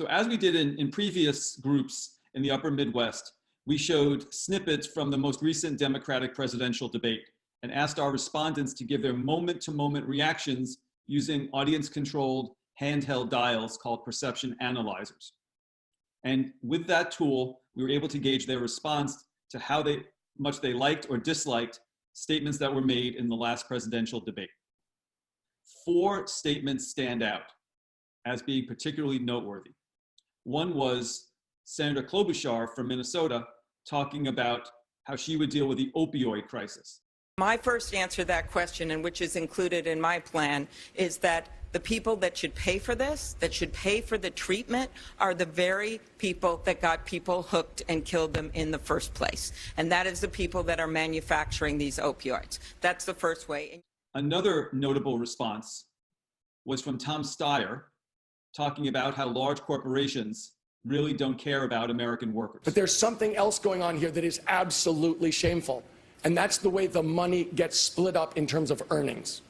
So as we did in previous groups in the upper Midwest, we showed snippets from the most recent Democratic presidential debate and asked our respondents to give their moment-to-moment reactions using audience-controlled handheld dials called perception analyzers. And with that tool, we were able to gauge their response to how much they liked or disliked statements that were made in the last presidential debate. 4 statements stand out as being particularly noteworthy. One was Senator Klobuchar from Minnesota talking about how she would deal with the opioid crisis. My first answer to that question, and which is included in my plan, is that the people that should pay for this, that should pay for the treatment, are the very people that got people hooked and killed them in the first place. And that is the people that are manufacturing these opioids. That's the first way. Another notable response was from Tom Steyer, talking about how large corporations really don't care about American workers. But there's something else going on here that is absolutely shameful, and that's the way the money gets split up in terms of earnings.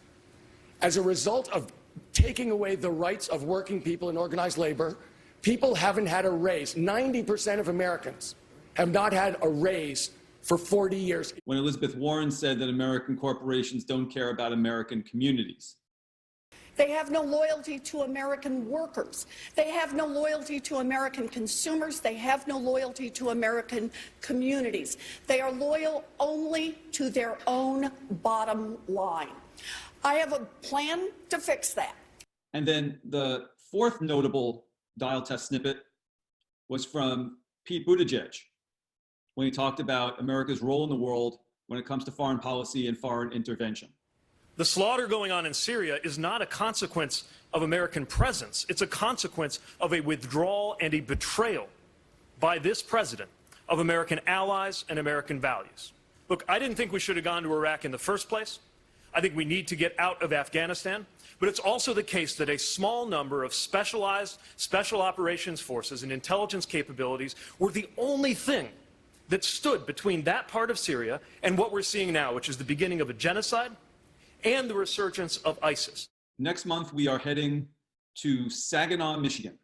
As a result of taking away the rights of working people in organized labor, people haven't had a raise. 90% of Americans have not had a raise for 40 years. When Elizabeth Warren said that American corporations don't care about American communities. They have no loyalty to American workers. They have no loyalty to American consumers. They have no loyalty to American communities. They are loyal only to their own bottom line. I have a plan to fix that. And then the 4th notable dial test snippet was from Pete Buttigieg, when he talked about America's role in the world when it comes to foreign policy and foreign intervention. The slaughter going on in Syria is not a consequence of American presence. It's a consequence of a withdrawal and a betrayal by this president of American allies and American values. Look, I didn't think we should have gone to Iraq in the first place. I think we need to get out of Afghanistan. But it's also the case that a small number of specialized special operations forces and intelligence capabilities were the only thing that stood between that part of Syria and what we're seeing now, which is the beginning of a genocide and the resurgence of ISIS. Next month, we are heading to Saginaw, Michigan,